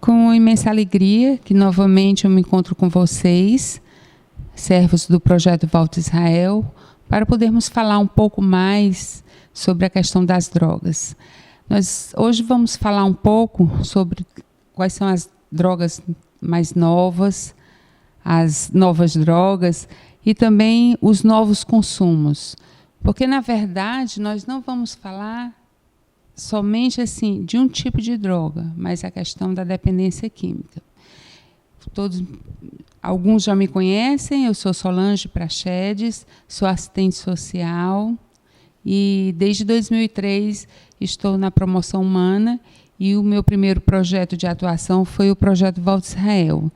com imensa alegria que novamente eu me encontro com vocês, servos do Projeto Volta Israel, para podermos falar um pouco mais sobre a questão das drogas. Nós hoje vamos falar um pouco sobre quais são as drogas mais novas, as novas drogas e também os novos consumos. Porque, na verdade, nós não vamos falar somente assim de um tipo de droga, mas a questão da dependência química. Alguns já me conhecem, eu sou Solange Prachedes, sou assistente social e desde 2003 estou na promoção humana e o meu primeiro projeto de atuação foi o Projeto Volta Israel.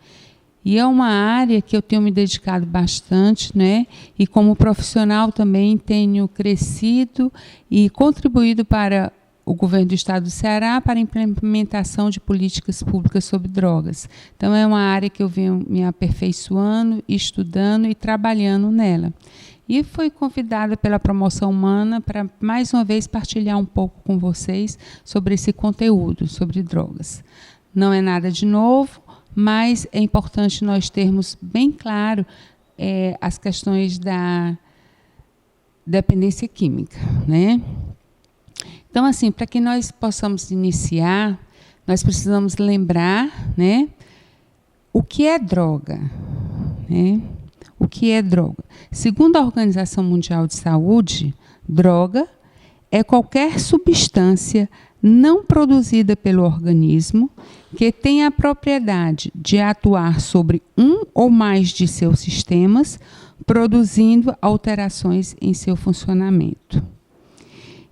E é uma área que eu tenho me dedicado bastante, né? E como profissional também tenho crescido e contribuído para o governo do estado do Ceará para a implementação de políticas públicas sobre drogas. Então, é uma área que eu venho me aperfeiçoando, estudando e trabalhando nela. E fui convidada pela Promoção Humana para, mais uma vez, partilhar um pouco com vocês sobre esse conteúdo, sobre drogas. Não é nada de novo, mas é importante nós termos bem claro as questões da dependência química, né? Então, assim, para que nós possamos iniciar, nós precisamos lembrar, né, o que é droga, né? O que é droga? Segundo a Organização Mundial de Saúde, droga é qualquer substância não produzida pelo organismo que tenha a propriedade de atuar sobre um ou mais de seus sistemas, produzindo alterações em seu funcionamento.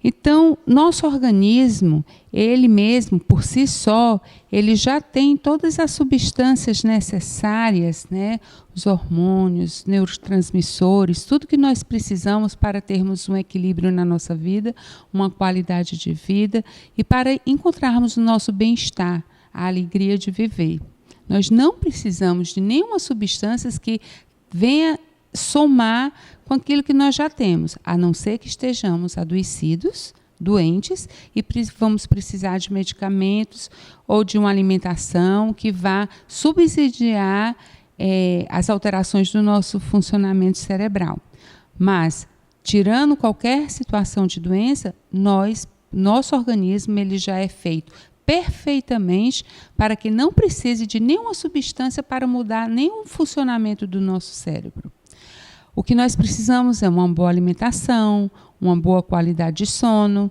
Então, nosso organismo, ele mesmo, por si só, ele já tem todas as substâncias necessárias, né? Os hormônios, neurotransmissores, tudo que nós precisamos para termos um equilíbrio na nossa vida, uma qualidade de vida e para encontrarmos o nosso bem-estar, a alegria de viver. Nós não precisamos de nenhuma substância que venha somar com aquilo que nós já temos, a não ser que estejamos adoecidos, doentes, e vamos precisar de medicamentos ou de uma alimentação que vá subsidiar as alterações do nosso funcionamento cerebral. Mas, tirando qualquer situação de doença, nosso organismo ele já é feito perfeitamente para que não precise de nenhuma substância para mudar nenhum funcionamento do nosso cérebro. O que nós precisamos é uma boa alimentação, uma boa qualidade de sono,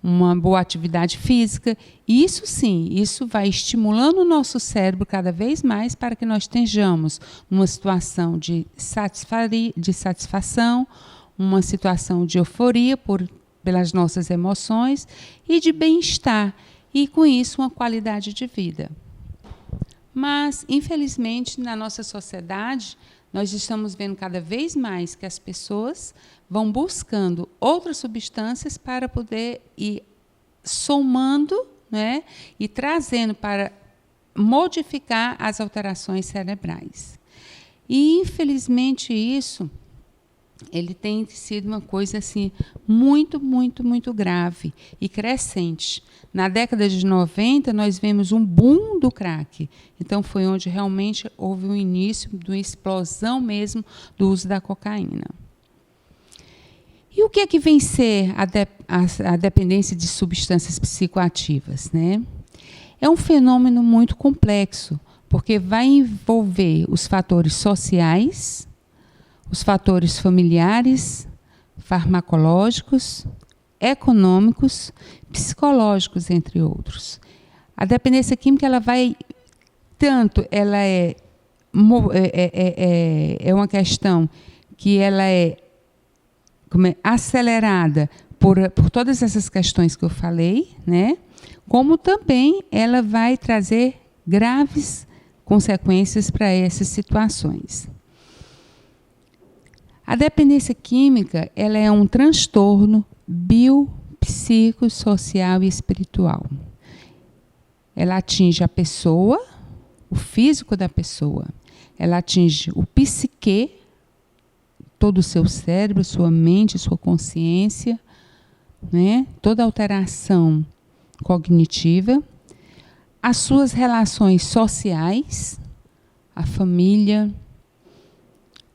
uma boa atividade física. E isso sim, isso vai estimulando o nosso cérebro cada vez mais para que nós estejamos numa situação de satisfação, uma situação de euforia pelas nossas emoções e de bem-estar. E com isso uma qualidade de vida. Mas, infelizmente, na nossa sociedade, nós estamos vendo cada vez mais que as pessoas vão buscando outras substâncias para poder ir somando, né, e trazendo para modificar as alterações cerebrais. E, infelizmente, isso ele tem sido uma coisa assim, muito, muito, muito grave e crescente. Na década de 90, nós vemos um boom do crack. Então, foi onde realmente houve o início de uma explosão mesmo do uso da cocaína. E o que é que vem ser a dependência de substâncias psicoativas, né? É um fenômeno muito complexo, porque vai envolver os fatores sociais, os fatores familiares, farmacológicos, econômicos, psicológicos, entre outros. A dependência química ela é uma questão que ela é acelerada por todas essas questões que eu falei, né? Como também ela vai trazer graves consequências para essas situações. A dependência química ela é um transtorno biopsicossocial e espiritual. Ela atinge a pessoa, o físico da pessoa. Ela atinge o psique, todo o seu cérebro, sua mente, sua consciência, né? Toda alteração cognitiva. as suas relações sociais, a família,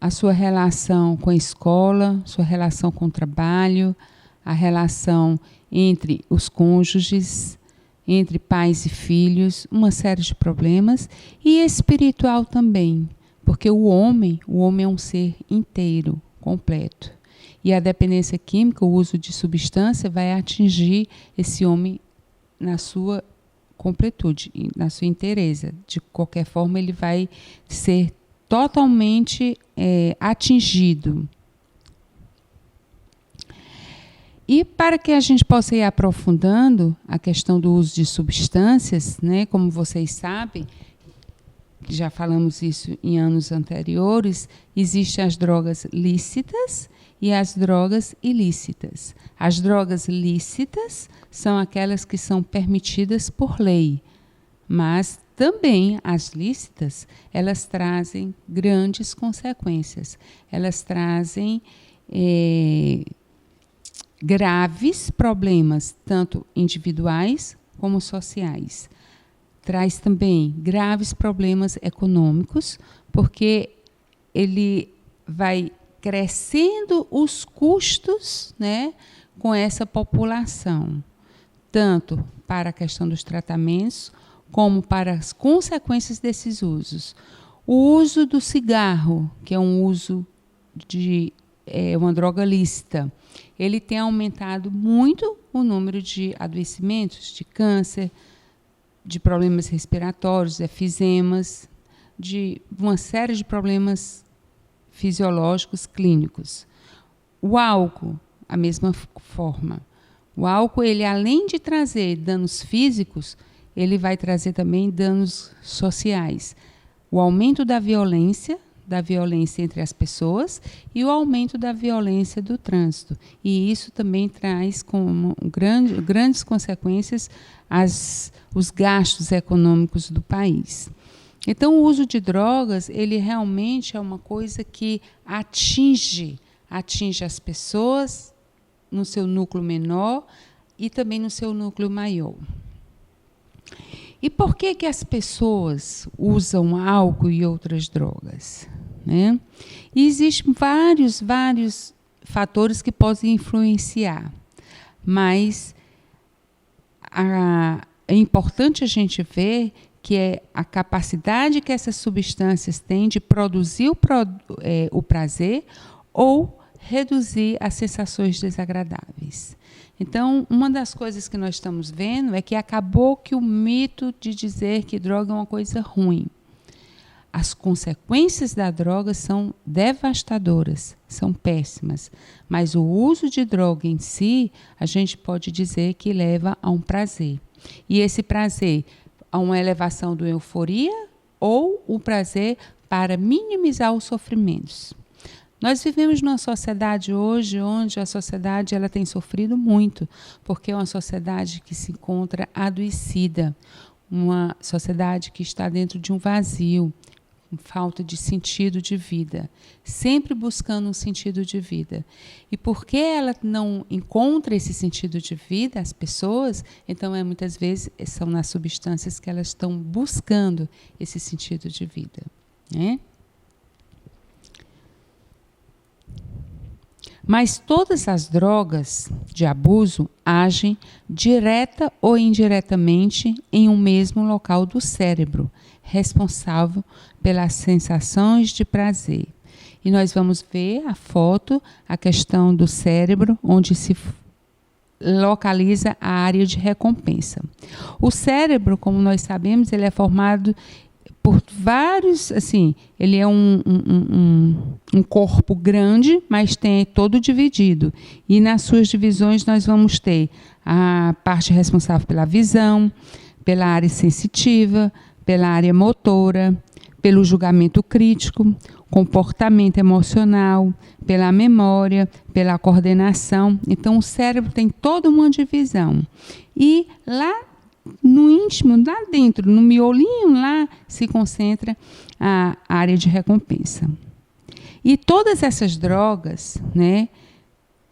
a sua relação com a escola, sua relação com o trabalho, a relação entre os cônjuges, entre pais e filhos, uma série de problemas, e espiritual também, porque o homem é um ser inteiro, completo. E a dependência química, o uso de substância, vai atingir esse homem na sua completude, na sua inteireza. De qualquer forma, ele vai ser totalmente atingido. E para que a gente possa ir aprofundando a questão do uso de substâncias, né, como vocês sabem, já falamos isso em anos anteriores, existem as drogas lícitas e as drogas ilícitas. As drogas lícitas são aquelas que são permitidas por lei, mas também as lícitas, elas trazem grandes consequências. Elas trazem graves problemas, tanto individuais como sociais. Traz também graves problemas econômicos, porque ele vai crescendo os custos, né, com essa população, tanto para a questão dos tratamentos, como para as consequências desses usos. O uso do cigarro, que é um uso de uma droga lícita, ele tem aumentado muito o número de adoecimentos, de câncer, de problemas respiratórios, efezemas, de uma série de problemas fisiológicos clínicos. O álcool, a mesma forma. O álcool, ele, além de trazer danos físicos, ele vai trazer também danos sociais. O aumento da violência entre as pessoas e o aumento da violência do trânsito. E isso também traz como grandes consequências os gastos econômicos do país. Então, o uso de drogas, ele realmente é uma coisa que atinge as pessoas no seu núcleo menor e também no seu núcleo maior. E por que as pessoas usam álcool e outras drogas? Né? E existem vários fatores que podem influenciar, mas é importante a gente ver que é a capacidade que essas substâncias têm de produzir o prazer ou reduzir as sensações desagradáveis. Então, uma das coisas que nós estamos vendo é que acabou que o mito de dizer que droga é uma coisa ruim. As consequências da droga são devastadoras, são péssimas, mas o uso de droga em si, a gente pode dizer que leva a um prazer. E esse prazer a uma elevação da euforia ou o prazer para minimizar os sofrimentos. Nós vivemos numa sociedade hoje onde a sociedade ela tem sofrido muito, porque é uma sociedade que se encontra adoecida, uma sociedade que está dentro de um vazio, com falta de sentido de vida, sempre buscando um sentido de vida. E porque ela não encontra esse sentido de vida, as pessoas, então muitas vezes são nas substâncias que elas estão buscando esse sentido de vida, né? Mas todas as drogas de abuso agem direta ou indiretamente em um mesmo local do cérebro, responsável pelas sensações de prazer. E nós vamos ver a foto, a questão do cérebro, onde se localiza a área de recompensa. O cérebro, como nós sabemos, ele é formado por vários, assim, ele é um corpo grande, mas tem todo dividido. E nas suas divisões nós vamos ter a parte responsável pela visão, pela área sensitiva, pela área motora, pelo julgamento crítico, comportamento emocional, pela memória, pela coordenação. Então, o cérebro tem toda uma divisão. E lá no íntimo, lá dentro, no miolinho, lá se concentra a área de recompensa. E todas essas drogas, né,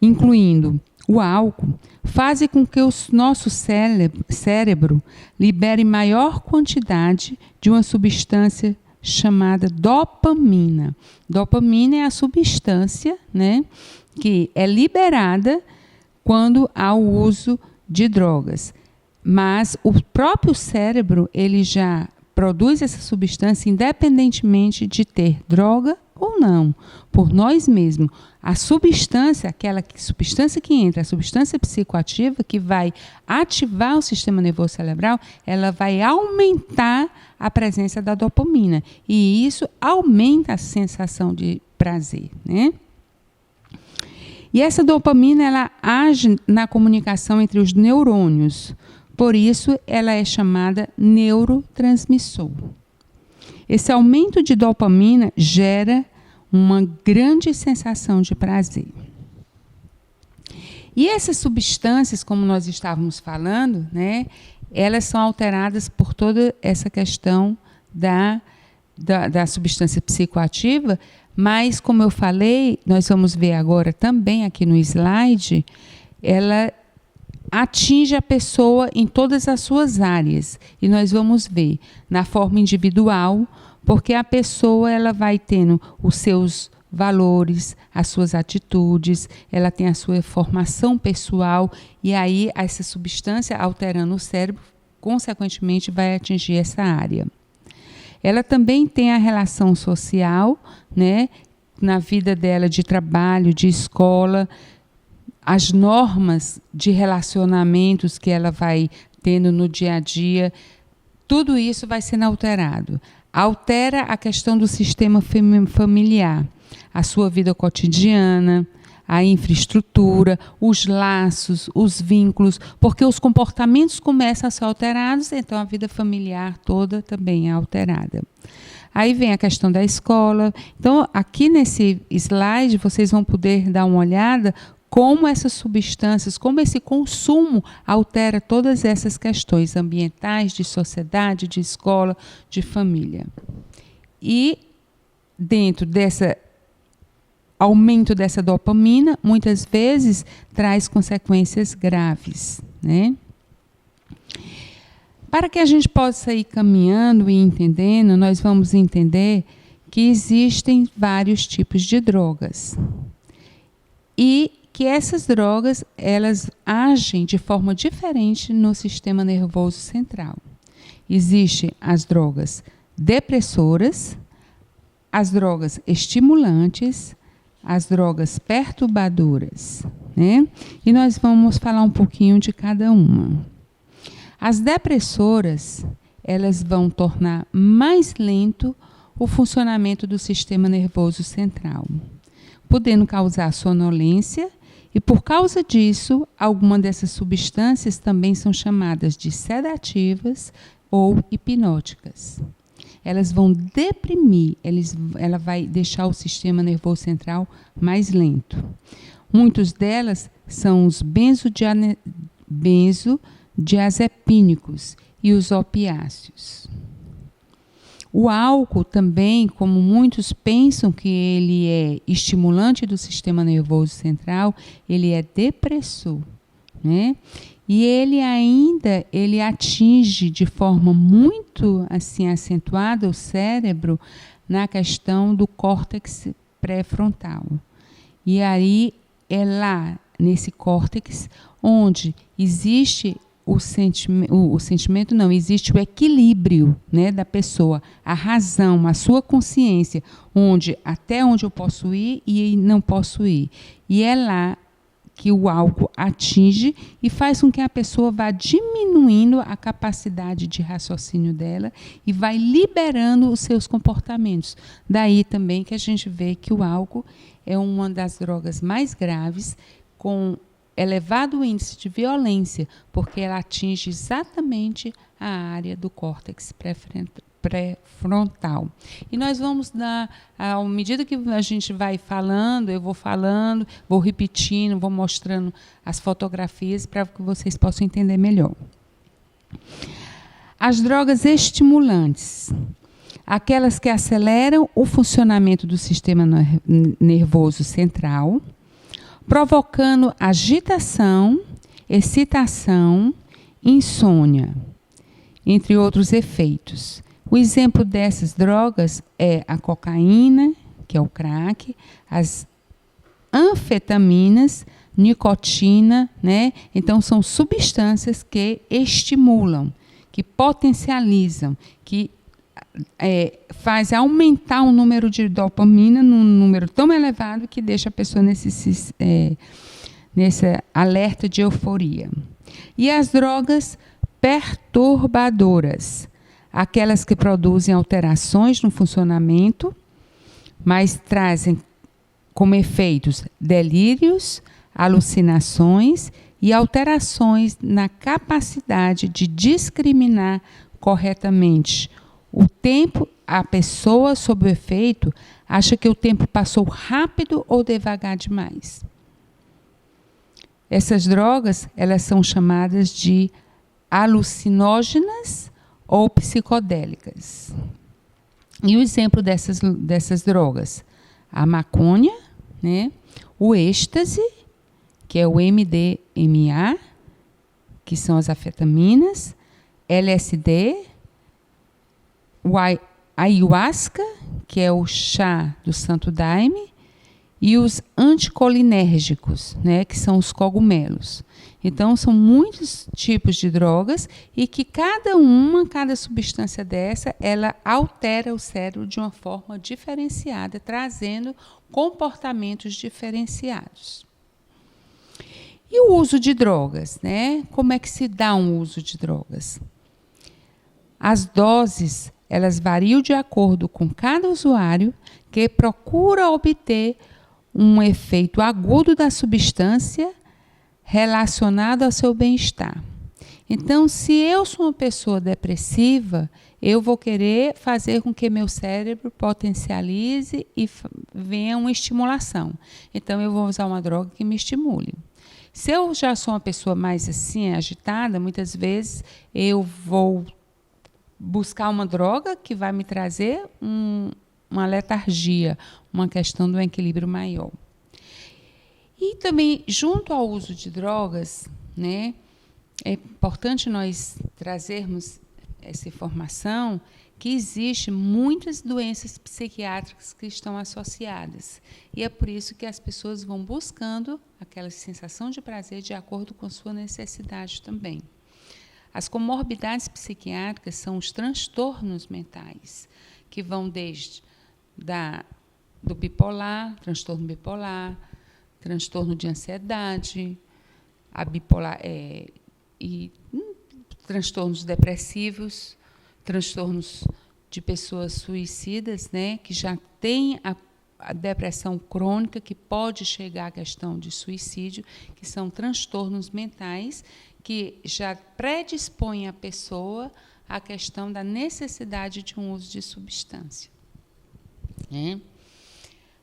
incluindo o álcool faz com que o nosso cérebro libere maior quantidade de uma substância chamada dopamina. Dopamina é a substância, né, que é liberada quando há o uso de drogas. Mas o próprio cérebro, ele já produz essa substância independentemente de ter droga ou não, por nós mesmos. A substância, substância que entra, a substância psicoativa que vai ativar o sistema nervoso cerebral, ela vai aumentar a presença da dopamina. E isso aumenta a sensação de prazer, né? E essa dopamina, ela age na comunicação entre os neurônios. Por isso, ela é chamada neurotransmissor. Esse aumento de dopamina gera uma grande sensação de prazer. E essas substâncias, como nós estávamos falando, né, elas são alteradas por toda essa questão da substância psicoativa, mas, como eu falei, nós vamos ver agora também aqui no slide, ela atinge a pessoa em todas as suas áreas. E nós vamos ver na forma individual, porque a pessoa ela vai tendo os seus valores, as suas atitudes, ela tem a sua formação pessoal, e aí essa substância alterando o cérebro, consequentemente vai atingir essa área. Ela também tem a relação social, né, na vida dela de trabalho, de escola, as normas de relacionamentos que ela vai tendo no dia a dia, tudo isso vai sendo alterado. Altera a questão do sistema familiar, a sua vida cotidiana, a infraestrutura, os laços, os vínculos, porque os comportamentos começam a ser alterados, então a vida familiar toda também é alterada. Aí vem a questão da escola. Então, aqui nesse slide, vocês vão poder dar uma olhada como essas substâncias, como esse consumo altera todas essas questões ambientais, de sociedade, de escola, de família. E dentro desse aumento dessa dopamina, muitas vezes traz consequências graves, né? Para que a gente possa ir caminhando e entendendo, nós vamos entender que existem vários tipos de drogas. E que essas drogas, elas agem de forma diferente no sistema nervoso central. Existem as drogas depressoras, as drogas estimulantes, as drogas perturbadoras, né? E nós vamos falar um pouquinho de cada uma. As depressoras, elas vão tornar mais lento o funcionamento do sistema nervoso central, podendo causar sonolência. E por causa disso, algumas dessas substâncias também são chamadas de sedativas ou hipnóticas. Elas vão deprimir, ela vai deixar o sistema nervoso central mais lento. Muitas delas são os benzodiazepínicos e os opiáceos. O álcool também, como muitos pensam que ele é estimulante do sistema nervoso central, ele é depressor, né? E ele atinge de forma muito assim acentuada o cérebro na questão do córtex pré-frontal. E aí é lá nesse córtex onde existe existe o equilíbrio, né, da pessoa, a razão, a sua consciência, até onde eu posso ir e não posso ir. E é lá que o álcool atinge e faz com que a pessoa vá diminuindo a capacidade de raciocínio dela e vai liberando os seus comportamentos. Daí também que a gente vê que o álcool é uma das drogas mais graves, com elevado índice de violência, porque ela atinge exatamente a área do córtex pré-frontal. E nós vamos à medida que a gente vai falando, eu vou falando, vou repetindo, vou mostrando as fotografias para que vocês possam entender melhor. As drogas estimulantes, aquelas que aceleram o funcionamento do sistema nervoso central, provocando agitação, excitação, insônia, entre outros efeitos. O exemplo dessas drogas é a cocaína, que é o crack, as anfetaminas, nicotina, né? Então, são substâncias que estimulam, que potencializam, que faz aumentar o número de dopamina num número tão elevado que deixa a pessoa nesse alerta de euforia. E as drogas perturbadoras, aquelas que produzem alterações no funcionamento, mas trazem como efeitos delírios, alucinações e alterações na capacidade de discriminar corretamente o tempo. A pessoa sob o efeito acha que o tempo passou rápido ou devagar demais. Essas drogas, elas são chamadas de alucinógenas ou psicodélicas. E o exemplo dessas drogas? A maconha, né? O êxtase, que é o MDMA, que são as anfetaminas, LSD, o ayahuasca, que é o chá do Santo Daime, e os anticolinérgicos, né, que são os cogumelos. Então, são muitos tipos de drogas e que cada substância dessa, ela altera o cérebro de uma forma diferenciada, trazendo comportamentos diferenciados. E o uso de drogas, né? Como é que se dá um uso de drogas? As doses, elas variam de acordo com cada usuário, que procura obter um efeito agudo da substância relacionado ao seu bem-estar. Então, se eu sou uma pessoa depressiva, eu vou querer fazer com que meu cérebro potencialize e venha uma estimulação. Então, eu vou usar uma droga que me estimule. Se eu já sou uma pessoa mais assim, agitada, muitas vezes eu vou buscar uma droga que vai me trazer uma letargia, uma questão do equilíbrio maior. E também, junto ao uso de drogas, né, é importante nós trazermos essa informação que existem muitas doenças psiquiátricas que estão associadas. E é por isso que as pessoas vão buscando aquela sensação de prazer de acordo com sua necessidade também. As comorbidades psiquiátricas são os transtornos mentais, que vão desde do bipolar, transtorno de ansiedade, a bipolar, e transtornos depressivos, transtornos de pessoas suicidas, né, que já têm a depressão crônica, que pode chegar à questão de suicídio, que são transtornos mentais que já predispõem a pessoa à questão da necessidade de um uso de substância.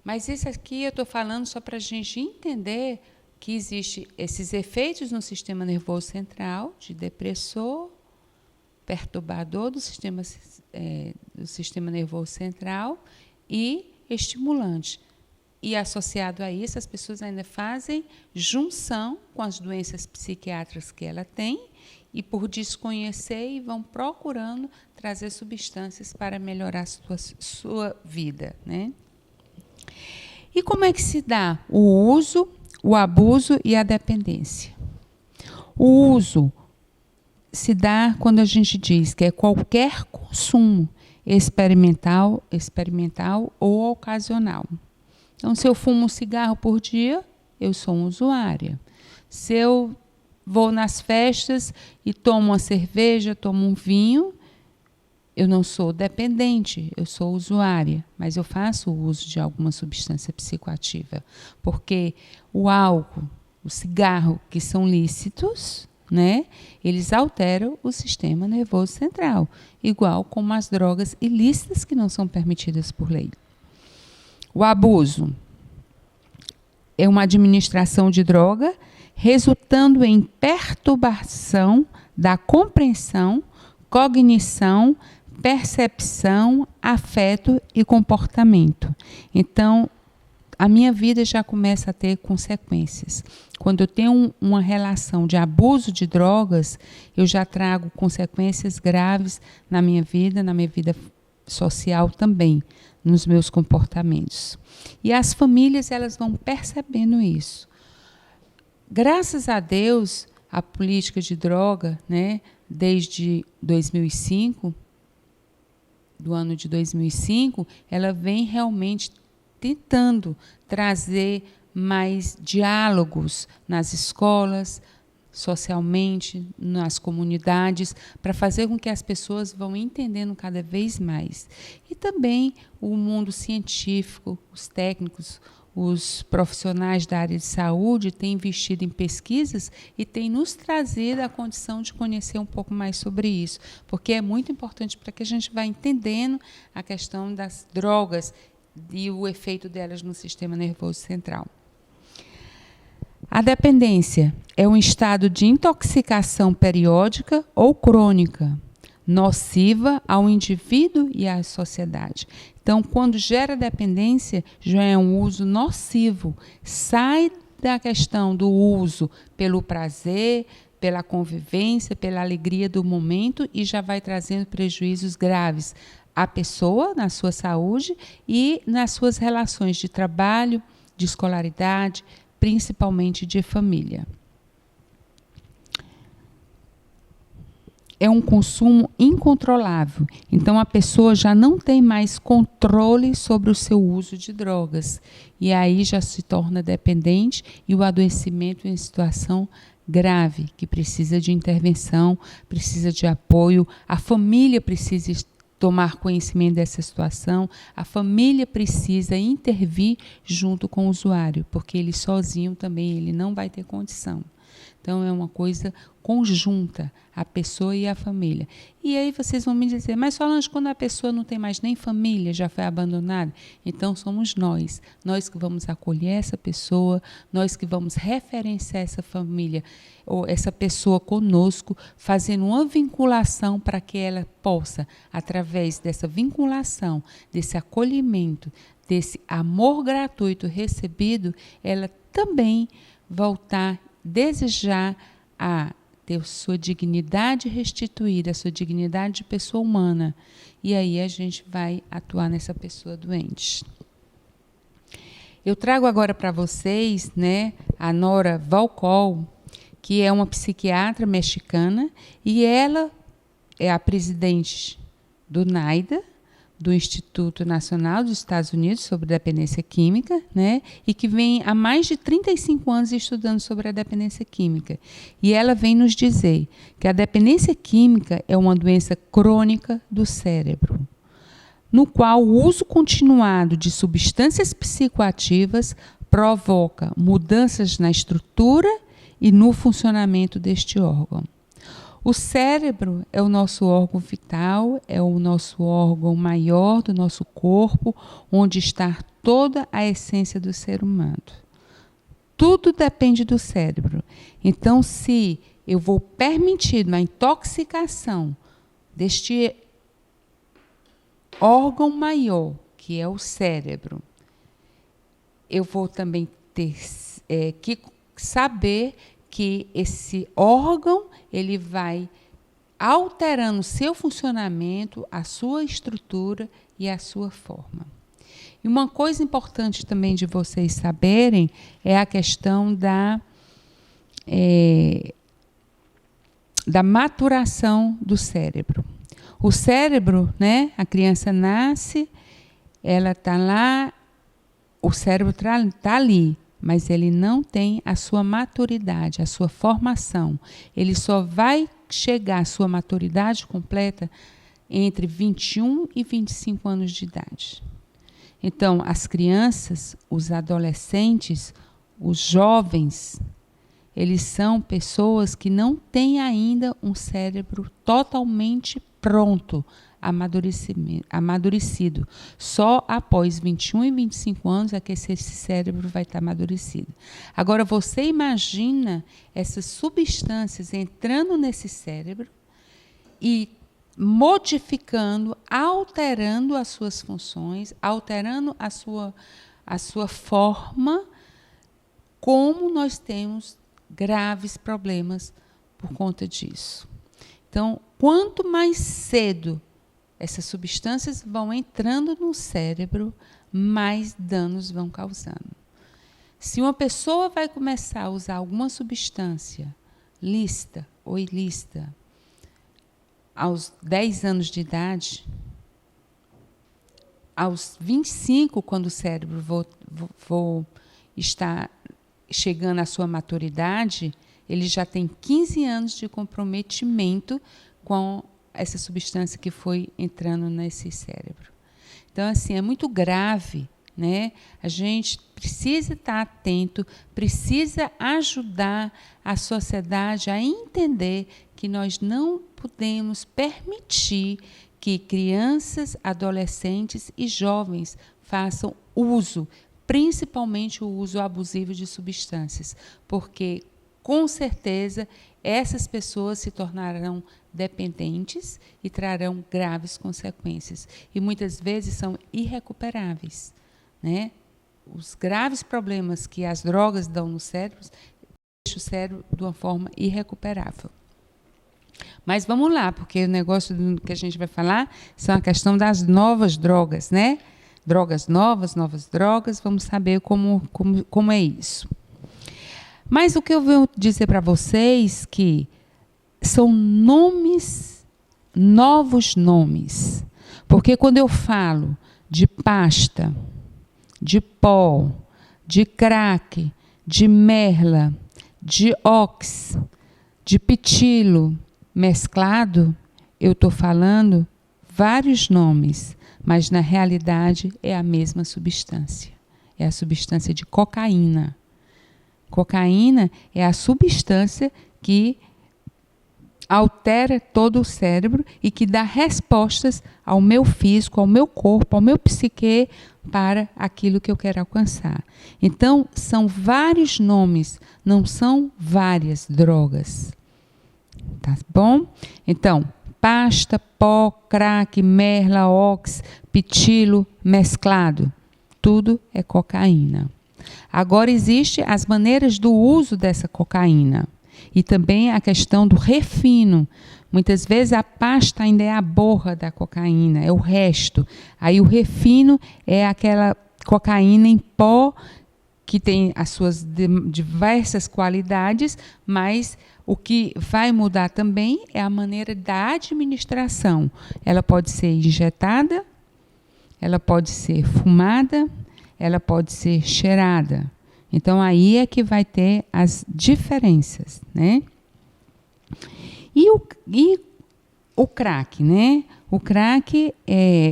Mas isso aqui eu estou falando só para a gente entender que existem esses efeitos no sistema nervoso central, de depressor, perturbador do sistema nervoso central e estimulante. E, associado a isso, as pessoas ainda fazem junção com as doenças psiquiátricas que ela tem e, por desconhecer, vão procurando trazer substâncias para melhorar a sua vida, né? E como é que se dá o uso, o abuso e a dependência? O uso se dá quando a gente diz que é qualquer consumo experimental ou ocasional. Então, se eu fumo um cigarro por dia, eu sou uma usuária. Se eu vou nas festas e tomo uma cerveja, tomo um vinho, eu não sou dependente, eu sou usuária, mas eu faço o uso de alguma substância psicoativa, porque o álcool, o cigarro, que são lícitos, né, eles alteram o sistema nervoso central, igual como as drogas ilícitas que não são permitidas por lei. O abuso é uma administração de droga resultando em perturbação da compreensão, cognição, percepção, afeto e comportamento. Então, a minha vida já começa a ter consequências. Quando eu tenho uma relação de abuso de drogas, eu já trago consequências graves na minha vida social também, nos meus comportamentos. E as famílias, elas vão percebendo isso. Graças a Deus, a política de droga, né, desde 2005, do ano de 2005, ela vem realmente tentando trazer mais diálogos nas escolas, socialmente, nas comunidades, para fazer com que as pessoas vão entendendo cada vez mais. E também o mundo científico, os técnicos, os profissionais da área de saúde têm investido em pesquisas e têm nos trazido a condição de conhecer um pouco mais sobre isso, porque é muito importante para que a gente vá entendendo a questão das drogas e o efeito delas no sistema nervoso central. A dependência é um estado de intoxicação periódica ou crônica, nociva ao indivíduo e à sociedade. Então, quando gera dependência, já é um uso nocivo. Sai da questão do uso pelo prazer, pela convivência, pela alegria do momento e já vai trazendo prejuízos graves à pessoa, na sua saúde e nas suas relações de trabalho, de escolaridade, principalmente de família. É um consumo incontrolável. Então, a pessoa já não tem mais controle sobre o seu uso de drogas. E aí já se torna dependente e o adoecimento em situação grave, que precisa de intervenção, precisa de apoio, a família precisa tomar conhecimento dessa situação, a família precisa intervir junto com o usuário, porque ele sozinho também ele não vai ter condição. Então, é uma coisa conjunta, a pessoa e a família. E aí vocês vão me dizer, mas Solange, quando a pessoa não tem mais nem família, já foi abandonada, então somos nós que vamos acolher essa pessoa, nós que vamos referenciar essa família, ou essa pessoa conosco, fazendo uma vinculação para que ela possa, através dessa vinculação, desse acolhimento, desse amor gratuito recebido, ela também voltar, desejar a ter sua dignidade restituída, a sua dignidade de pessoa humana. E aí a gente vai atuar nessa pessoa doente. Eu trago agora para vocês, né, a Nora Volkow, que é uma psiquiatra mexicana, e ela é a presidente do NIDA, do Instituto Nacional dos Estados Unidos sobre Dependência Química, né, e que vem há mais de 35 anos estudando sobre a dependência química. E ela vem nos dizer que a dependência química é uma doença crônica do cérebro, no qual o uso continuado de substâncias psicoativas provoca mudanças na estrutura e no funcionamento deste órgão. O cérebro é o nosso órgão vital, é o nosso órgão maior do nosso corpo, onde está toda a essência do ser humano. Tudo depende do cérebro. Então, se eu vou permitir uma intoxicação deste órgão maior, que é o cérebro, eu vou também ter que saber que esse órgão ele vai alterando o seu funcionamento, a sua estrutura e a sua forma. E uma coisa importante também de vocês saberem é a questão da maturação do cérebro. O cérebro, né, a criança nasce, ela está lá, o cérebro está ali, mas ele não tem a sua maturidade, a sua formação. Ele só vai chegar à sua maturidade completa entre 21 e 25 anos de idade. Então, as crianças, os adolescentes, os jovens, eles são pessoas que não têm ainda um cérebro totalmente pronto, amadurecido. Só após 21 e 25 anos é que esse cérebro vai estar amadurecido. Agora, você imagina essas substâncias entrando nesse cérebro e modificando, alterando as suas funções, alterando a sua forma, como nós temos graves problemas por conta disso. Então, quanto mais cedo essas substâncias vão entrando no cérebro, mais danos vão causando. Se uma pessoa vai começar a usar alguma substância lícita ou ilícita aos 10 anos de idade, aos 25, quando o cérebro está chegando à sua maturidade, ele já tem 15 anos de comprometimento com essa substância que foi entrando nesse cérebro. Então, assim, é muito grave, né? A gente precisa estar atento, precisa ajudar a sociedade a entender que nós não podemos permitir que crianças, adolescentes e jovens façam uso, principalmente o uso abusivo de substâncias, porque, com certeza, essas pessoas se tornarão dependentes e trarão graves consequências. E muitas vezes são irrecuperáveis, né? Os graves problemas que as drogas dão no cérebro deixam o cérebro de uma forma irrecuperável. Mas vamos lá, porque o negócio que a gente vai falar são a questão das novas drogas, né? Drogas novas drogas, vamos saber como é isso. Mas o que eu vou dizer para vocês que são nomes, novos nomes. Porque quando eu falo de pasta, de pó, de crack, de merla, de ox, de pitilo mesclado, eu estou falando vários nomes, mas na realidade é a mesma substância. É a substância de cocaína. Cocaína é a substância que altera todo o cérebro e que dá respostas ao meu físico, ao meu corpo, ao meu psique para aquilo que eu quero alcançar. Então, são vários nomes, não são várias drogas. Tá bom? Então, pasta, pó, crack, merla, ox, pitilo mesclado. Tudo é cocaína. Agora, existem as maneiras do uso dessa cocaína. E também a questão do refino. Muitas vezes a pasta ainda é a borra da cocaína, é o resto. Aí o refino é aquela cocaína em pó que tem as suas diversas qualidades, mas o que vai mudar também é a maneira da administração. Ela pode ser injetada, ela pode ser fumada, ela pode ser cheirada. Então, aí é que vai ter as diferenças, né? E o crack, né? O crack,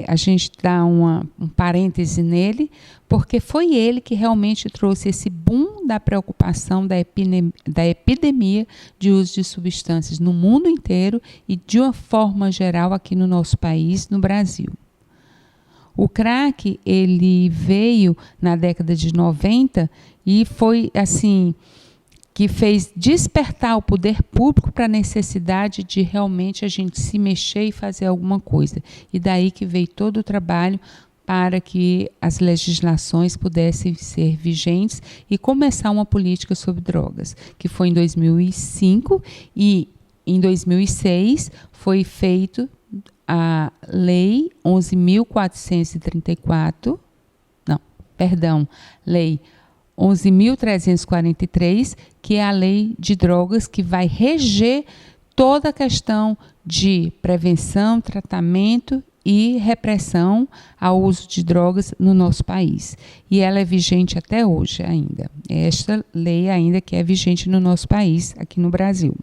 a gente dá um parêntese nele, porque foi ele que realmente trouxe esse boom da preocupação da epidemia de uso de substâncias no mundo inteiro e, de uma forma geral, aqui no nosso país, no Brasil. O crack, ele veio na década de 90 e foi assim que fez despertar o poder público para a necessidade de realmente a gente se mexer e fazer alguma coisa. E daí que veio todo o trabalho para que as legislações pudessem ser vigentes e começar uma política sobre drogas, que foi em 2005 e em 2006 foi feito a Lei 11.434, Lei 11.343, que é a lei de drogas que vai reger toda a questão de prevenção, tratamento e repressão ao uso de drogas no nosso país. E ela é vigente até hoje ainda. É esta lei ainda que é vigente no nosso país, aqui no Brasil.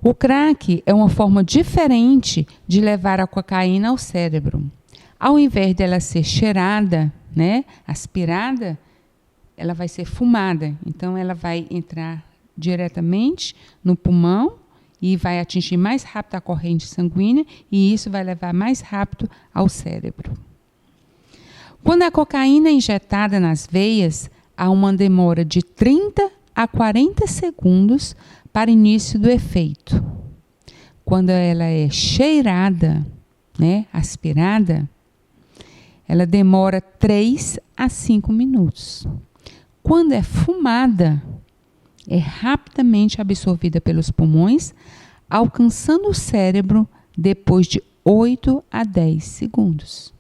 O crack é uma forma diferente de levar a cocaína ao cérebro. Ao invés dela ser cheirada, né, aspirada, ela vai ser fumada. Então, ela vai entrar diretamente no pulmão e vai atingir mais rápido a corrente sanguínea e isso vai levar mais rápido ao cérebro. Quando a cocaína é injetada nas veias, há uma demora de 30 a 40 segundos para início do efeito. Quando ela é cheirada, né, aspirada, ela demora 3 a 5 minutos. Quando é fumada, é rapidamente absorvida pelos pulmões, alcançando o cérebro depois de 8 a 10 segundos.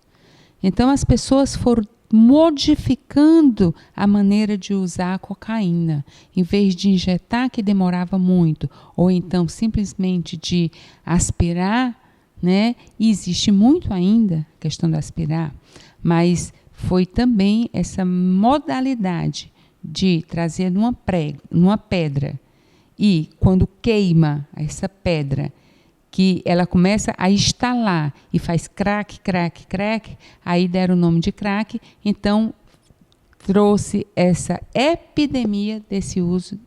Então, as pessoas foram modificando a maneira de usar a cocaína. Em vez de injetar, que demorava muito, ou então simplesmente de aspirar, né? E existe muito ainda a questão de aspirar, mas foi também essa modalidade de trazer numa pedra, e quando queima essa pedra, que ela começa a estalar e faz crack, crack, crack, aí deram o nome de crack, então trouxe essa epidemia desse uso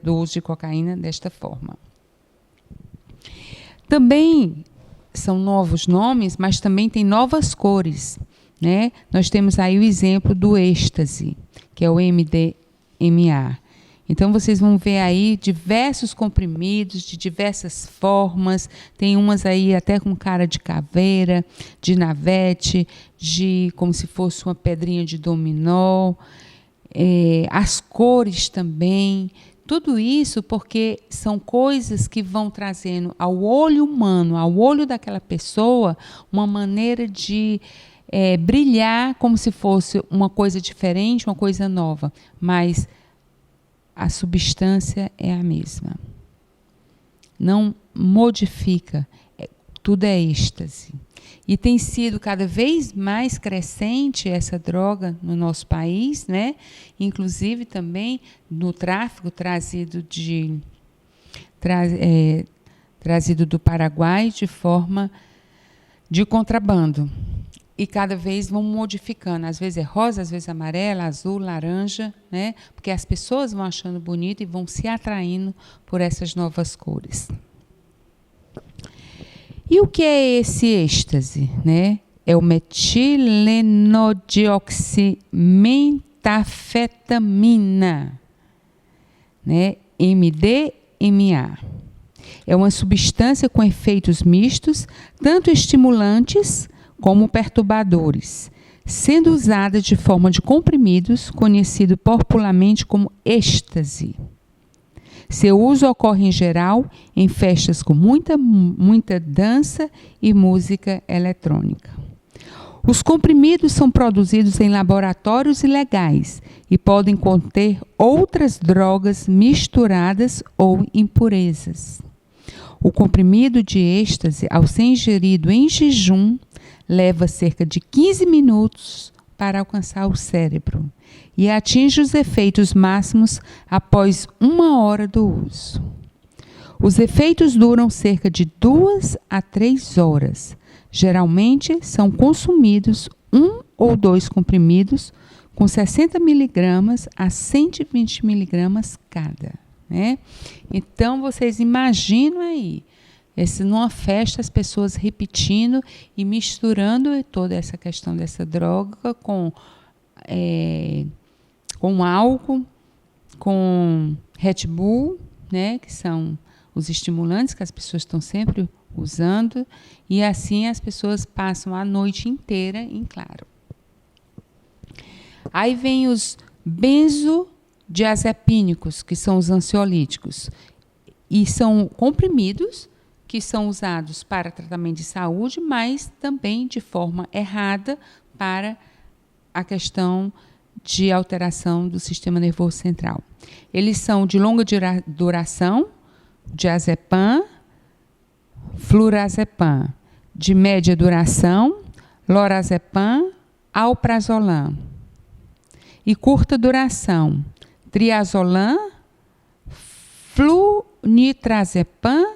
do uso de cocaína desta forma. Também são novos nomes, mas também tem novas cores, né? Nós temos aí o exemplo do êxtase, que é o MDMA. Então, vocês vão ver aí diversos comprimidos de diversas formas. Tem umas aí até com cara de caveira, de navete, como se fosse uma pedrinha de dominó. As cores também. Tudo isso porque são coisas que vão trazendo ao olho humano, ao olho daquela pessoa, uma maneira de brilhar como se fosse uma coisa diferente, uma coisa nova. Mas a substância é a mesma. Não modifica. Tudo é êxtase. E tem sido cada vez mais crescente essa droga no nosso país, né? Inclusive também no tráfico trazido do Paraguai de forma de contrabando. E cada vez vão modificando. Às vezes é rosa, às vezes é amarela, azul, laranja, né? Porque as pessoas vão achando bonito e vão se atraindo por essas novas cores. E o que é esse êxtase, né? É o metilenodioximetafetamina, né? MDMA. É uma substância com efeitos mistos, tanto estimulantes como perturbadores, sendo usada de forma de comprimidos, conhecido popularmente como êxtase. Seu uso ocorre em geral em festas com muita dança e música eletrônica. Os comprimidos são produzidos em laboratórios ilegais e podem conter outras drogas misturadas ou impurezas. O comprimido de êxtase, ao ser ingerido em jejum, leva cerca de 15 minutos para alcançar o cérebro e atinge os efeitos máximos após 1 hora do uso. Os efeitos duram cerca de 2 a 3 horas. Geralmente são consumidos 1 ou 2 comprimidos com 60 miligramas a 120 miligramas cada, né? Então, vocês imaginam aí, numa festa, as pessoas repetindo e misturando toda essa questão dessa droga com álcool, com Red Bull, né, que são os estimulantes que as pessoas estão sempre usando, e assim as pessoas passam a noite inteira em claro. Aí vem os benzodiazepínicos, que são os ansiolíticos, e são comprimidos que são usados para tratamento de saúde, mas também de forma errada para a questão de alteração do sistema nervoso central. Eles são de longa duração, diazepam, flurazepam, de média duração, lorazepam, alprazolam, e curta duração, triazolam, flunitrazepam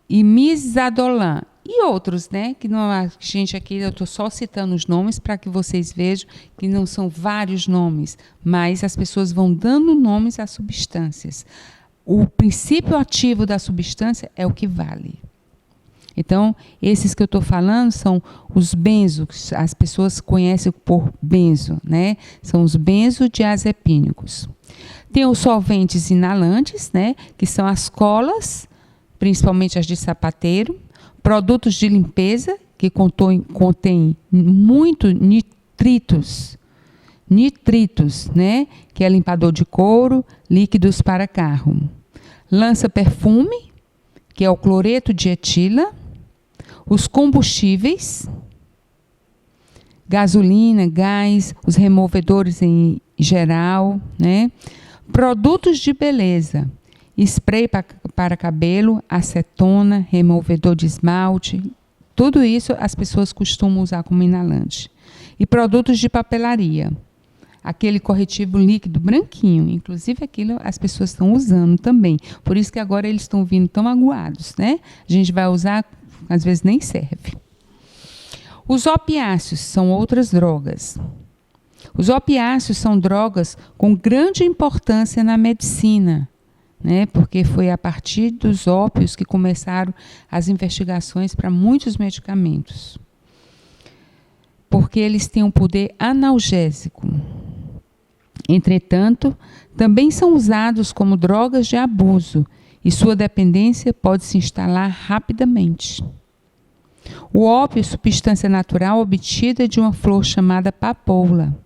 e misadolam, e outros, né? Que não, a gente aqui, eu estou só citando os nomes para que vocês vejam que não são vários nomes, mas as pessoas vão dando nomes às substâncias. O princípio ativo da substância é o que vale. Então, esses que eu estou falando são os benzos, as pessoas conhecem por benzo, né? São os benzodiazepínicos. Tem os solventes inalantes, né? Que são as colas, principalmente as de sapateiro, produtos de limpeza, que contém muito nitritos, né? Que é limpador de couro, líquidos para carro. Lança-perfume, que é o cloreto de etila. Os combustíveis, gasolina, gás, os removedores em geral, né? Produtos de beleza, spray para cabelo, acetona, removedor de esmalte, tudo isso as pessoas costumam usar como inalante. E produtos de papelaria, aquele corretivo líquido branquinho, inclusive aquilo as pessoas estão usando também, por isso que agora eles estão vindo tão aguados, né? A gente vai usar, às vezes nem serve. Os opiáceos são outras drogas. Os opiáceos são drogas com grande importância na medicina, né? Porque foi a partir dos ópios que começaram as investigações para muitos medicamentos. Porque eles têm um poder analgésico. Entretanto, também são usados como drogas de abuso e sua dependência pode se instalar rapidamente. O ópio, substância natural obtida de uma flor chamada papoula,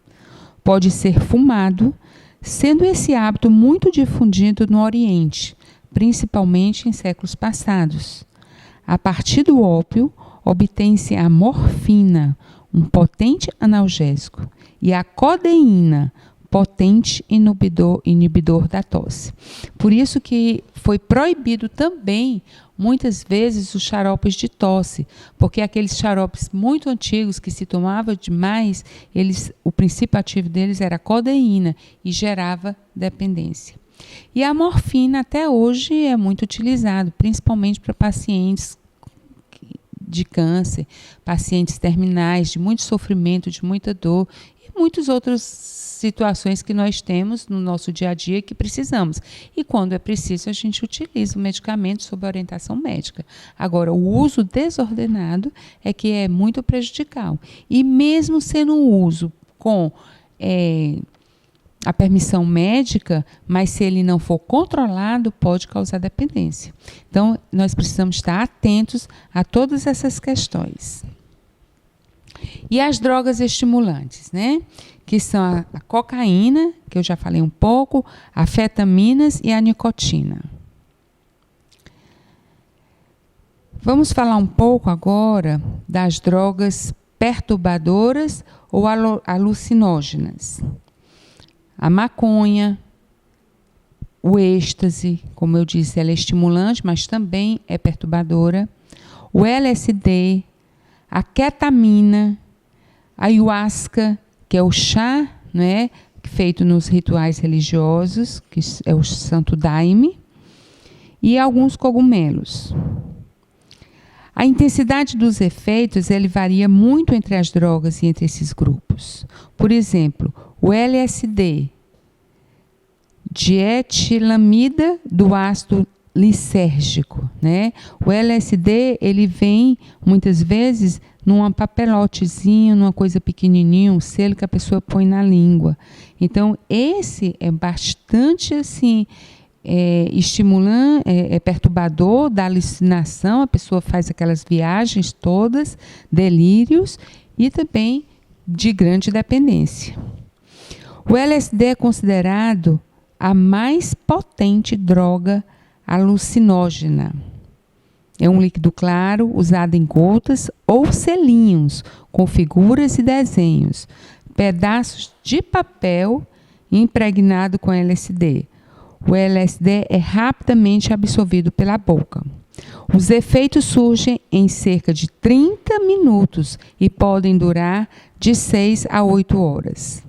pode ser fumado, sendo esse hábito muito difundido no Oriente, principalmente em séculos passados. A partir do ópio, obtém-se a morfina, um potente analgésico, e a codeína, potente inibidor da tosse. Por isso que foi proibido também, muitas vezes, os xaropes de tosse, porque aqueles xaropes muito antigos que se tomava demais, o princípio ativo deles era a codeína e gerava dependência. E a morfina até hoje é muito utilizado, principalmente para pacientes de câncer, pacientes terminais, de muito sofrimento, de muita dor e muitas outras situações que nós temos no nosso dia a dia que precisamos. E quando é preciso, a gente utiliza o medicamento sob orientação médica. Agora, o uso desordenado é que é muito prejudicial. E mesmo sendo um uso com a permissão médica, mas se ele não for controlado, pode causar dependência. Então, nós precisamos estar atentos a todas essas questões. E as drogas estimulantes, né? Que são a cocaína, que eu já falei um pouco, anfetaminas e a nicotina. Vamos falar um pouco agora das drogas perturbadoras ou alucinógenas. A maconha, o êxtase, como eu disse, ela é estimulante, mas também é perturbadora. O LSD, a ketamina, a ayahuasca, que é o chá, né, feito nos rituais religiosos, que é o Santo Daime, e alguns cogumelos. A intensidade dos efeitos ele varia muito entre as drogas e entre esses grupos. Por exemplo, o LSD, dietilamida do ácido lisérgico, né? O LSD ele vem muitas vezes num papelotezinho, numa coisa pequenininha, um selo que a pessoa põe na língua. Então esse é bastante assim estimulante, perturbador da alucinação. A pessoa faz aquelas viagens todas, delírios e também de grande dependência. O LSD é considerado a mais potente droga alucinógena. É um líquido claro, usado em gotas ou selinhos, com figuras e desenhos, pedaços de papel impregnado com LSD. O LSD é rapidamente absorvido pela boca. Os efeitos surgem em cerca de 30 minutos e podem durar de 6 a 8 horas.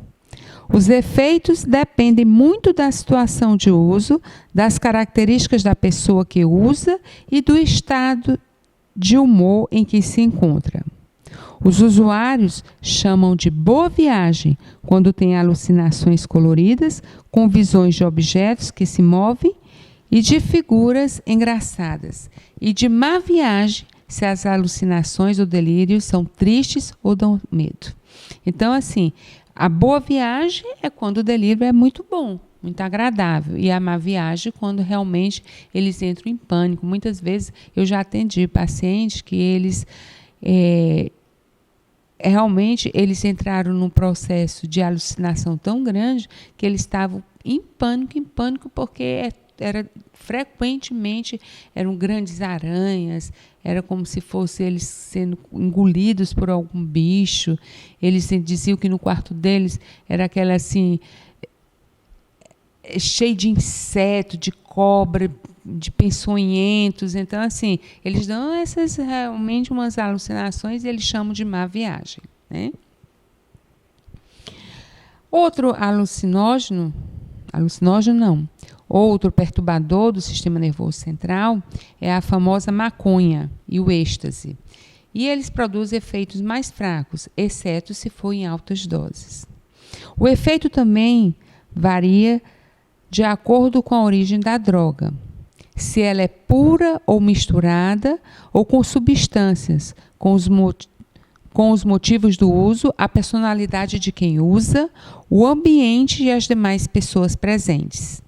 Os efeitos dependem muito da situação de uso, das características da pessoa que usa e do estado de humor em que se encontra. Os usuários chamam de boa viagem quando têm alucinações coloridas, com visões de objetos que se movem e de figuras engraçadas. E de má viagem se as alucinações ou delírios são tristes ou dão medo. Então, assim, a boa viagem é quando o delírio é muito bom, muito agradável. E a má viagem quando realmente eles entram em pânico. Muitas vezes eu já atendi pacientes que eles realmente eles entraram num processo de alucinação tão grande que eles estavam em pânico, porque frequentemente eram grandes aranhas, era como se fossem eles sendo engolidos por algum bicho. Eles diziam que no quarto deles era aquela assim, cheio de inseto, de cobra, de peçonhentos. Então, assim, eles dão essas realmente umas alucinações e eles chamam de má viagem, né? Outro outro perturbador do sistema nervoso central é a famosa maconha e o êxtase. E eles produzem efeitos mais fracos, exceto se for em altas doses. O efeito também varia de acordo com a origem da droga, se ela é pura ou misturada, ou com substâncias, com os motivos do uso, a personalidade de quem usa, o ambiente e as demais pessoas presentes.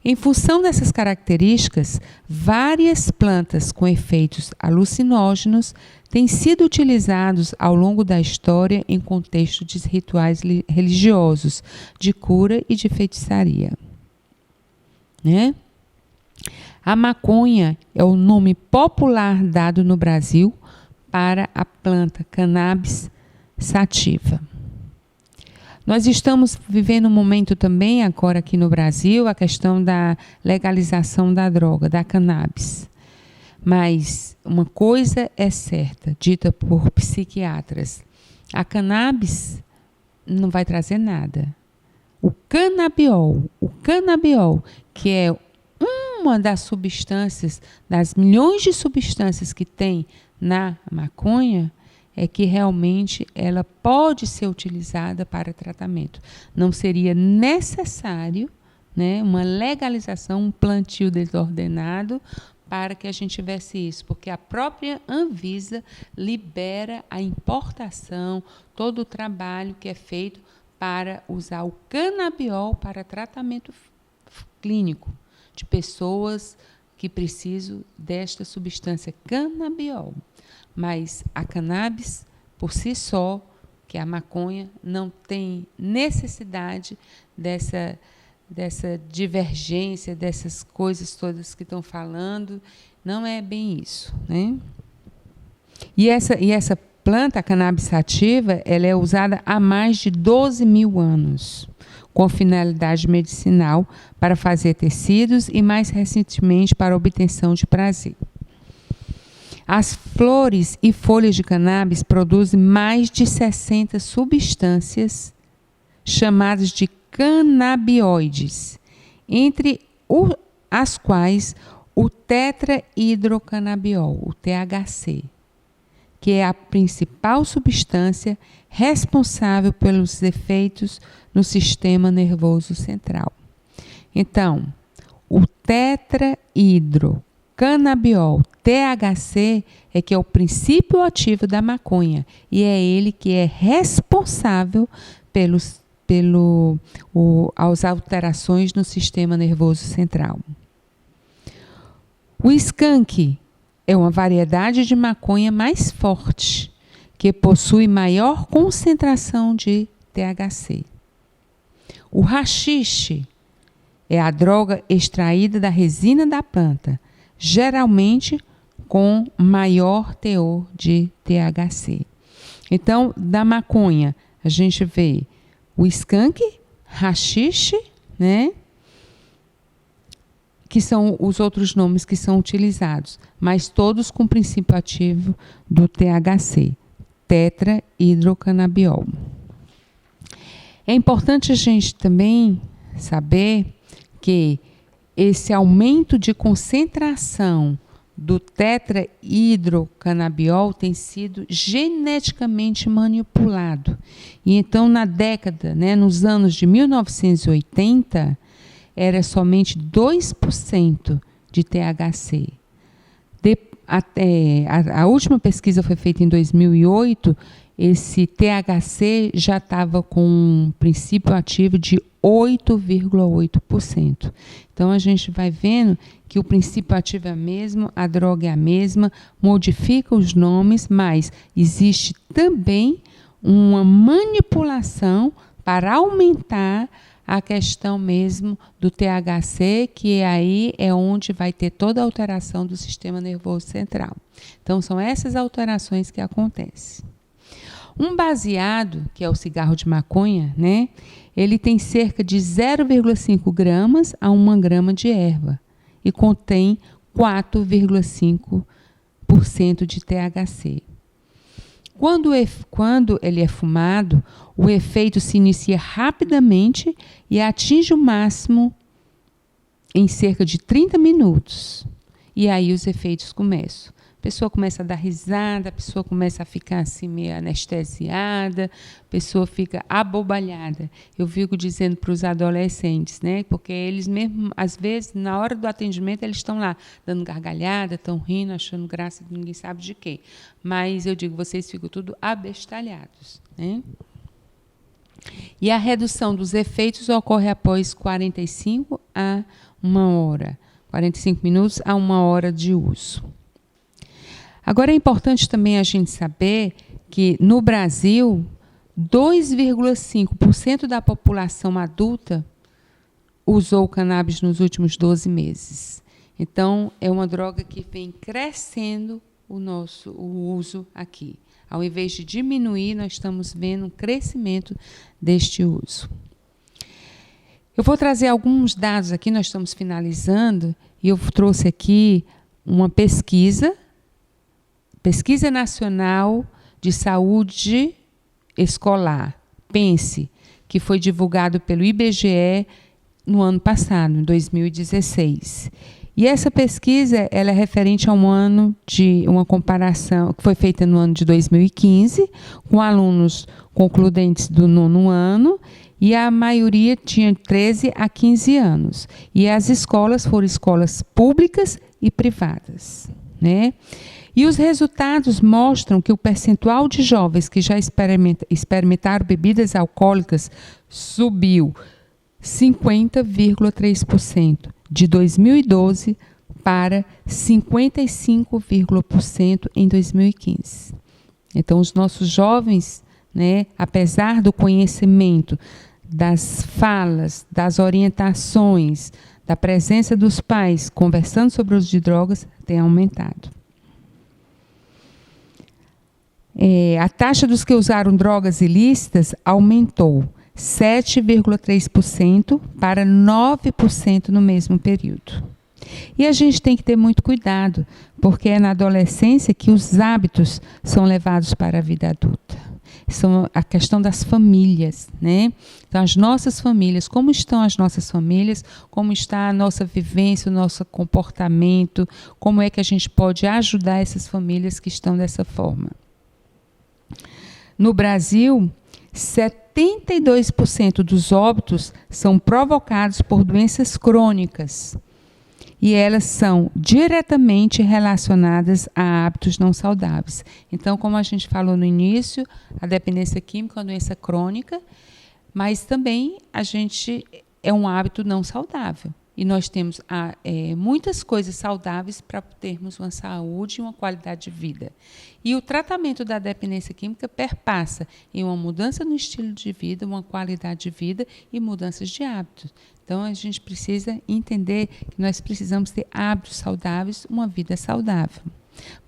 Em função dessas características, várias plantas com efeitos alucinógenos têm sido utilizados ao longo da história em contexto de rituais religiosos, de cura e de feitiçaria. Né? A maconha é o nome popular dado no Brasil para a planta cannabis sativa. Nós estamos vivendo um momento também, agora aqui no Brasil, a questão da legalização da droga, da cannabis. Mas uma coisa é certa, dita por psiquiatras: a cannabis não vai trazer nada. O canabiol, que é uma das substâncias, das milhões de substâncias que tem na maconha, é que realmente ela pode ser utilizada para tratamento. Não seria necessário, né, uma legalização, um plantio desordenado para que a gente tivesse isso, porque a própria Anvisa libera a importação, todo o trabalho que é feito para usar o canabiol para tratamento clínico de pessoas que precisam desta substância canabiol. Mas a cannabis, por si só, que é a maconha, não tem necessidade dessa divergência, dessas coisas todas que estão falando. Não é bem isso, né? E essa planta, a cannabis sativa, ela é usada há mais de 12 mil anos, com finalidade medicinal para fazer tecidos e, mais recentemente, para obtenção de prazer. As flores e folhas de cannabis produzem mais de 60 substâncias chamadas de canabinoides, entre as quais o tetrahidrocanabiol, o THC, que é a principal substância responsável pelos efeitos no sistema nervoso central. Então, o tetrahidrocanabiol, THC, é que é o princípio ativo da maconha e é ele que é responsável pelas alterações no sistema nervoso central. O skunk é uma variedade de maconha mais forte, que possui maior concentração de THC. O haxixe é a droga extraída da resina da planta, geralmente com maior teor de THC. Então, da maconha, a gente vê o skunk, haxixe, né? Que são os outros nomes que são utilizados, mas todos com o princípio ativo do THC, tetrahidrocanabiol. É importante a gente também saber que esse aumento de concentração do tetrahidrocanabiol tem sido geneticamente manipulado. E então, na década, nos anos de 1980, era somente 2% de THC. A última pesquisa foi feita em 2008 esse THC já estava com um princípio ativo de 8,8%. Então, a gente vai vendo que o princípio ativo é o mesmo, a droga é a mesma, modifica os nomes, mas existe também uma manipulação para aumentar a questão mesmo do THC, que aí é onde vai ter toda a alteração do sistema nervoso central. Então, são essas alterações que acontecem. Um baseado, que é o cigarro de maconha, né? Ele tem cerca de 0,5 gramas a 1 grama de erva e contém 4,5% de THC. Quando ele é fumado, o efeito se inicia rapidamente e atinge o máximo em cerca de 30 minutos. E aí os efeitos começam. A pessoa começa a dar risada, a pessoa começa a ficar assim meio anestesiada, a pessoa fica abobalhada. Eu fico dizendo para os adolescentes, né? Porque eles mesmo, às vezes, na hora do atendimento, eles estão lá dando gargalhada, estão rindo, achando graça de ninguém sabe de quê. Mas eu digo, vocês ficam tudo abestalhados, né? E a redução dos efeitos ocorre após 45 a 1 hora, 45 minutos a 1 hora de uso. Agora, é importante também a gente saber que, no Brasil, 2,5% da população adulta usou cannabis nos últimos 12 meses. Então, é uma droga que vem crescendo o uso aqui. Ao invés de diminuir, nós estamos vendo um crescimento deste uso. Eu vou trazer alguns dados aqui, nós estamos finalizando, e eu trouxe aqui uma pesquisa Nacional de Saúde Escolar, PENSE, que foi divulgado pelo IBGE no ano passado, em 2016. E essa pesquisa ela é referente a um ano de uma comparação que foi feita no ano de 2015, com alunos concludentes do 9º ano, e a maioria tinha 13 a 15 anos. E as escolas foram escolas públicas e privadas, né? E os resultados mostram que o percentual de jovens que já experimentaram bebidas alcoólicas subiu 50,3% de 2012 para 55,% em 2015. Então, os nossos jovens, né, apesar do conhecimento, das falas, das orientações, da presença dos pais conversando sobre o uso de drogas, tem aumentado. A taxa dos que usaram drogas ilícitas aumentou 7,3% para 9% no mesmo período. E a gente tem que ter muito cuidado, porque é na adolescência que os hábitos são levados para a vida adulta. São a questão das famílias, né? Então, as nossas famílias, como estão as nossas famílias, como está a nossa vivência, o nosso comportamento, como é que a gente pode ajudar essas famílias que estão dessa forma. No Brasil, 72% dos óbitos são provocados por doenças crônicas e elas são diretamente relacionadas a hábitos não saudáveis. Então, como a gente falou no início, a dependência química é uma doença crônica, mas também é um hábito não saudável. E nós temos muitas coisas saudáveis para termos uma saúde e uma qualidade de vida. E o tratamento da dependência química perpassa em uma mudança no estilo de vida, uma qualidade de vida e mudanças de hábitos. Então, a gente precisa entender que nós precisamos ter hábitos saudáveis, uma vida saudável,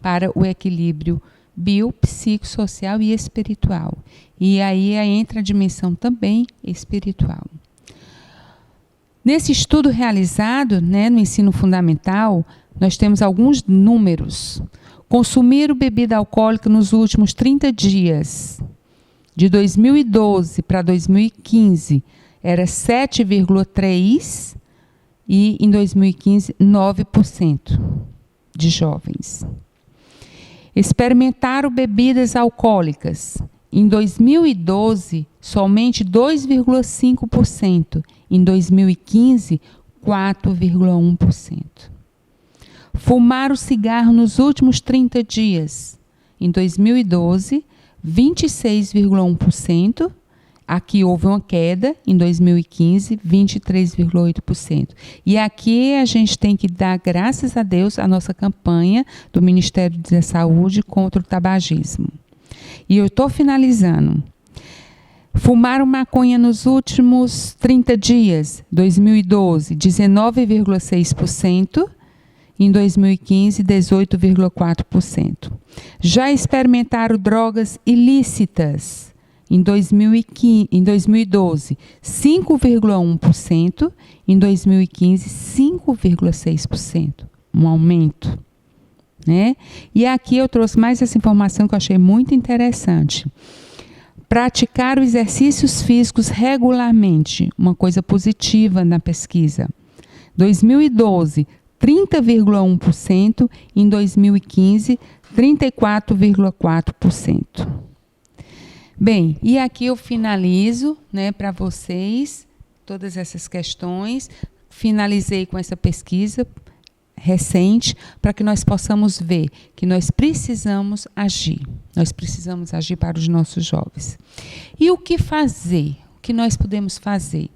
para o equilíbrio biopsicossocial e espiritual. E aí entra a dimensão também espiritual. Nesse estudo realizado, né, no ensino fundamental, nós temos alguns números. Consumir bebida alcoólica nos últimos 30 dias, de 2012 para 2015, era 7,3% e, em 2015, 9% de jovens. Experimentaram bebidas alcoólicas. Em 2012, somente 2,5%. Em 2015, 4,1%. Fumaram cigarro nos últimos 30 dias. Em 2012, 26,1%. Aqui houve uma queda em 2015, 23,8%. E aqui a gente tem que dar graças a Deus à nossa campanha do Ministério da Saúde contra o tabagismo. E eu estou finalizando. Fumaram maconha nos últimos 30 dias, 2012, 19,6%. Em 2015, 18,4%. Já experimentaram drogas ilícitas em 2012, 5,1%. Em 2015, 5,6%. Um aumento. Né? E aqui eu trouxe mais essa informação que eu achei muito interessante. Praticar os exercícios físicos regularmente, uma coisa positiva na pesquisa. 2012, 30,1%, em 2015, 34,4%. Bem, e aqui eu finalizo, né, para vocês todas essas questões. Finalizei com essa pesquisa recente para que nós possamos ver que nós precisamos agir. Nós precisamos agir para os nossos jovens. E o que fazer? O que nós podemos fazer?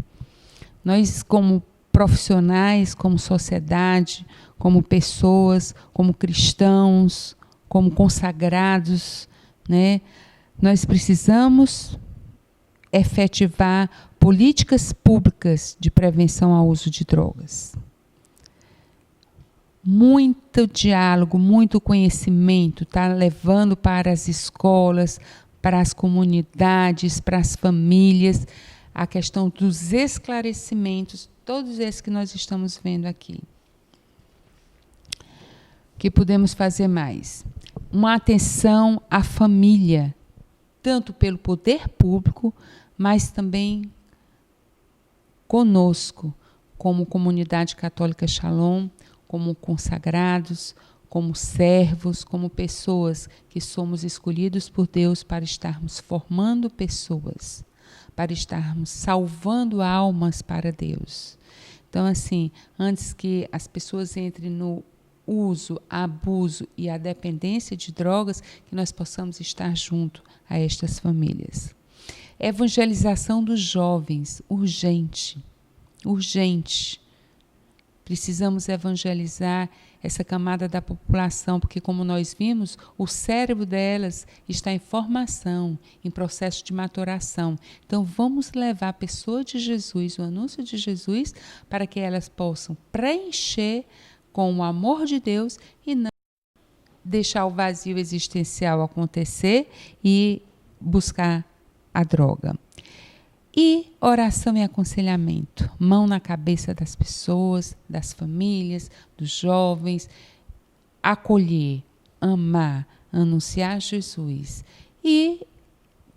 Nós, como profissionais, como sociedade, como pessoas, como cristãos, como consagrados, né? Nós precisamos efetivar políticas públicas de prevenção ao uso de drogas. Muito diálogo, muito conhecimento está levando para as escolas, para as comunidades, para as famílias, a questão dos esclarecimentos, todos esses que nós estamos vendo aqui. O que podemos fazer mais? Uma atenção à família, tanto pelo poder público, mas também conosco, como comunidade católica Shalom, como consagrados, como servos, como pessoas que somos escolhidos por Deus para estarmos formando pessoas, para estarmos salvando almas para Deus. Então, assim, antes que as pessoas entrem no uso, abuso e a dependência de drogas, que nós possamos estar junto a estas famílias. Evangelização dos jovens, urgente, urgente. Precisamos evangelizar essa camada da população, porque, como nós vimos, o cérebro delas está em formação, em processo de maturação. Então, vamos levar a pessoa de Jesus, o anúncio de Jesus, para que elas possam preencher com o amor de Deus e não deixar o vazio existencial acontecer e buscar a droga. E oração e aconselhamento, mão na cabeça das pessoas, das famílias, dos jovens, acolher, amar, anunciar Jesus e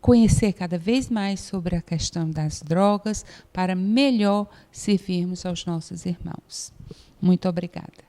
conhecer cada vez mais sobre a questão das drogas para melhor servirmos aos nossos irmãos. Muito obrigada.